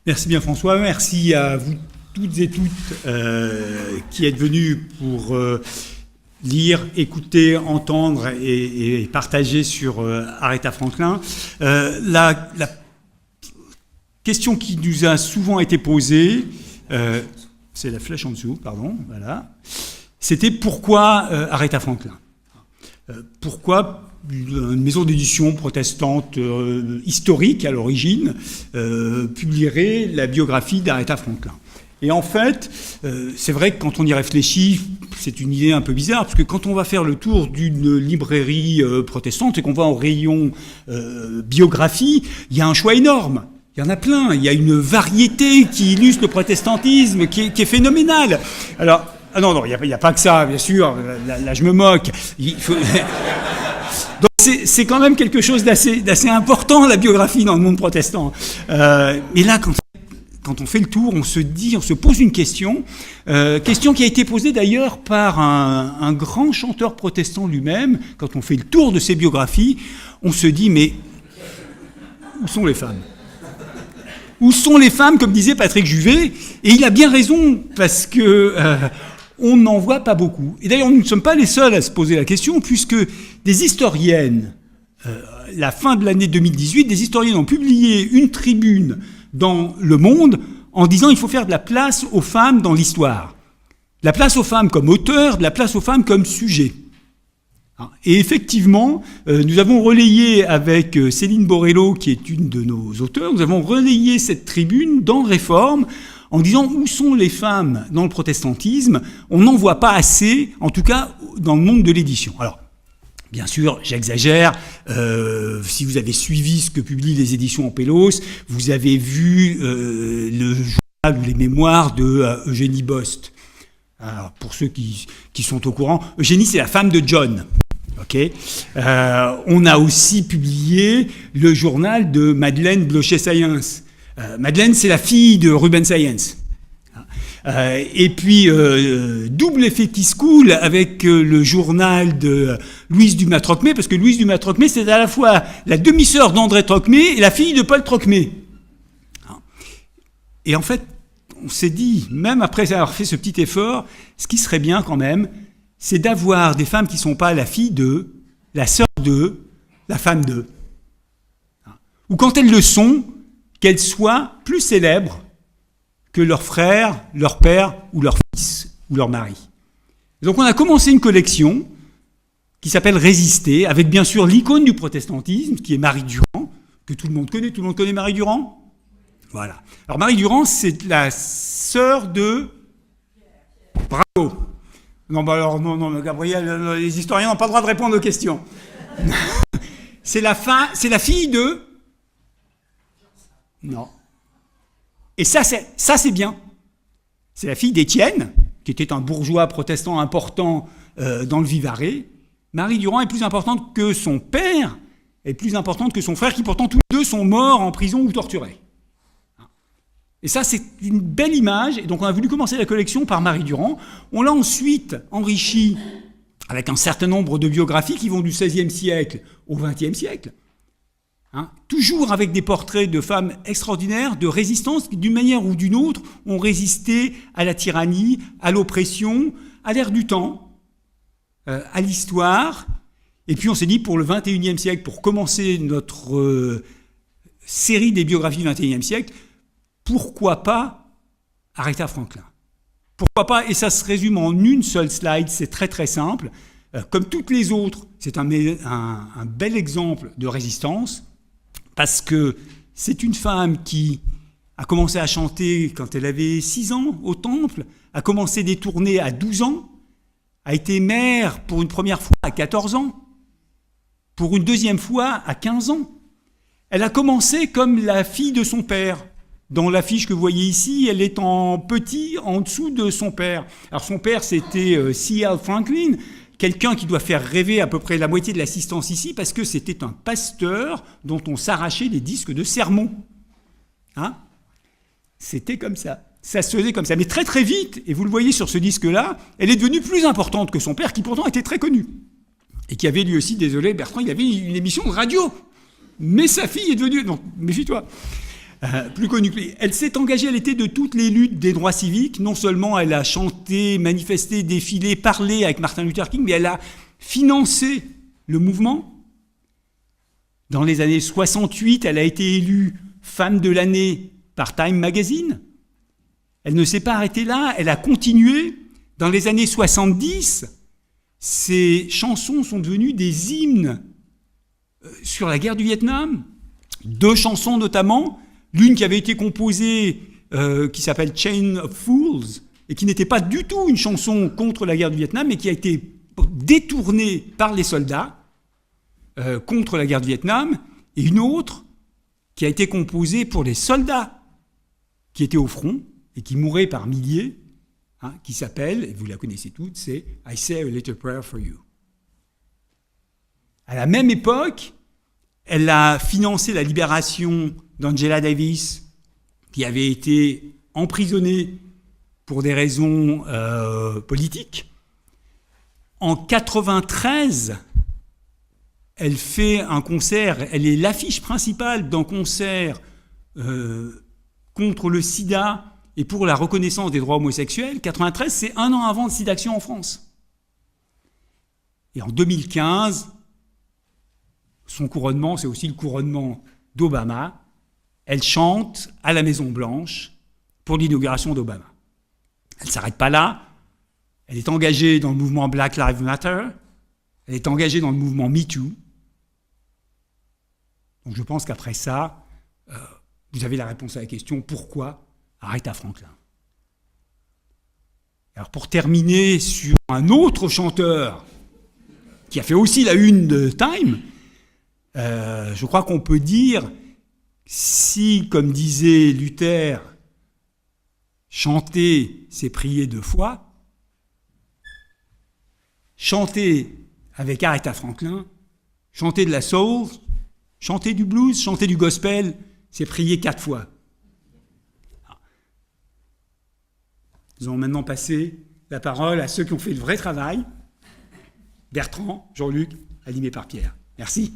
Merci bien François, merci à vous toutes et toutes qui êtes venus pour lire, écouter, entendre et partager sur Aretha Franklin. La question qui nous a souvent été posée, c'est la flèche en dessous, pardon, voilà, c'était pourquoi Aretha Franklin ? Pourquoi une maison d'édition protestante historique à l'origine publierait la biographie d'Aretha Franklin. Et en fait, c'est vrai que quand on y réfléchit, c'est une idée un peu bizarre, parce que quand on va faire le tour d'une librairie protestante et qu'on va au rayon biographie, il y a un choix énorme. Il y en a plein. Il y a une variété qui illustre le protestantisme qui est phénoménale. Alors, ah non, il n'y a pas que ça, bien sûr. Là, je me moque. Donc c'est quand même quelque chose d'assez important, la biographie dans le monde protestant. Mais là, quand on fait le tour, on se pose une question qui a été posée d'ailleurs par un grand chanteur protestant lui-même. Quand on fait le tour de ses biographies, on se dit, mais où sont les femmes ? Où sont les femmes, comme disait Patrick Juvet ? Et il a bien raison, parce que on n'en voit pas beaucoup. Et d'ailleurs, nous ne sommes pas les seuls à se poser la question, puisque des historiennes, la fin de l'année 2018, des historiennes ont publié une tribune dans Le Monde en disant qu'il faut faire de la place aux femmes dans l'histoire. De la place aux femmes comme auteurs, de la place aux femmes comme sujet. Et effectivement, nous avons relayé avec Céline Borello, qui est une de nos auteurs, nous avons relayé cette tribune dans Réforme en disant où sont les femmes dans le protestantisme. On n'en voit pas assez, en tout cas dans le monde de l'édition. Alors, bien sûr, j'exagère. Si vous avez suivi ce que publient les éditions Ampélos, vous avez vu le journal ou les mémoires de Eugénie Bost. Alors, pour ceux qui sont au courant, Eugénie, c'est la femme de John. Okay. On a aussi publié le journal de Madeleine Blocher-Sayens. Madeleine, c'est la fille de Ruben Sayens. Et puis, double effet qui se coule avec le journal de Louise Dumas-Trocmé, parce que Louise Dumas-Trocmé, c'est à la fois la demi-sœur d'André Trocmé et la fille de Paul Trocmé. Et en fait, on s'est dit, même après avoir fait ce petit effort, ce qui serait bien quand même, c'est d'avoir des femmes qui ne sont pas la fille de, la sœur de, la femme de. Ou quand elles le sont, qu'elles soient plus célèbres que leur frère, leur père ou leur fils ou leur mari. Donc on a commencé une collection qui s'appelle Résister, avec bien sûr l'icône du protestantisme, qui est Marie Durand, que tout le monde connaît. Tout le monde connaît Marie Durand ? Voilà. Alors Marie Durand, c'est la sœur de... Bravo. Non, bah alors, non, Gabriel, les historiens n'ont pas le droit de répondre aux questions. C'est la fille de... Non. Et ça, c'est bien. C'est la fille d'Étienne, qui était un bourgeois protestant important dans le Vivarais. Marie Durand est plus importante que son père, est plus importante que son frère, qui pourtant tous les deux sont morts en prison ou torturés. Et ça, c'est une belle image. Et donc, on a voulu commencer la collection par Marie Durand. On l'a ensuite enrichi avec un certain nombre de biographies qui vont du XVIe siècle au XXe siècle. Toujours avec des portraits de femmes extraordinaires, de résistance, qui d'une manière ou d'une autre ont résisté à la tyrannie, à l'oppression, à l'ère du temps, à l'histoire. Et puis on s'est dit, pour le XXIe siècle, pour commencer notre série des biographies du XXIe siècle, pourquoi pas Aretha Franklin ? Pourquoi pas ? Et ça se résume en une seule slide, c'est très très simple. Comme toutes les autres, c'est un bel exemple de résistance, parce que c'est une femme qui a commencé à chanter quand elle avait 6 ans au Temple, a commencé des tournées à 12 ans, a été mère pour une première fois à 14 ans, pour une deuxième fois à 15 ans. Elle a commencé comme la fille de son père. Dans l'affiche que vous voyez ici, elle est en petit en dessous de son père. Alors son père, c'était C.L. Franklin, quelqu'un qui doit faire rêver à peu près la moitié de l'assistance ici, parce que c'était un pasteur dont on s'arrachait les disques de sermons. C'était comme ça. Ça se faisait comme ça. Mais très très vite, et vous le voyez sur ce disque-là, elle est devenue plus importante que son père, qui pourtant était très connu. Et qui avait lui aussi, désolé Bertrand, il avait une émission de radio. Mais sa fille est devenue... Donc, méfie-toi. Plus connue que lui. Elle s'est engagée, elle était de toutes les luttes des droits civiques. Non seulement elle a chanté, manifesté, défilé, parlé avec Martin Luther King, mais elle a financé le mouvement. Dans les années 68, elle a été élue femme de l'année par Time Magazine. Elle ne s'est pas arrêtée là, elle a continué. Dans les années 70, ses chansons sont devenues des hymnes sur la guerre du Vietnam. 2 chansons notamment, l'une qui avait été composée, qui s'appelle Chain of Fools, et qui n'était pas du tout une chanson contre la guerre du Vietnam, mais qui a été détournée par les soldats contre la guerre du Vietnam, et une autre qui a été composée pour les soldats qui étaient au front et qui mouraient par milliers, qui s'appelle, et vous la connaissez toutes, c'est « I say a little prayer for you ». À la même époque, elle a financé la libération d'Angela Davis, qui avait été emprisonnée pour des raisons politiques. En 1993, elle fait un concert, elle est l'affiche principale d'un concert contre le sida et pour la reconnaissance des droits homosexuels. 1993, c'est 1 an avant le SIDAction en France. Et en 2015, son couronnement, c'est aussi le couronnement d'Obama. Elle chante à la Maison-Blanche pour l'inauguration d'Obama. Elle ne s'arrête pas là. Elle est engagée dans le mouvement Black Lives Matter. Elle est engagée dans le mouvement MeToo. Donc je pense qu'après ça, vous avez la réponse à la question « Pourquoi Aretha Franklin ?» Alors pour terminer sur un autre chanteur qui a fait aussi la une de Time, je crois qu'on peut dire, si, comme disait Luther, chanter, c'est prier 2 fois, chanter avec Aretha Franklin, chanter de la soul, chanter du blues, chanter du gospel, c'est prier 4 fois. Nous allons maintenant passer la parole à ceux qui ont fait le vrai travail, Bertrand, Jean-Luc, animé par Pierre. Merci.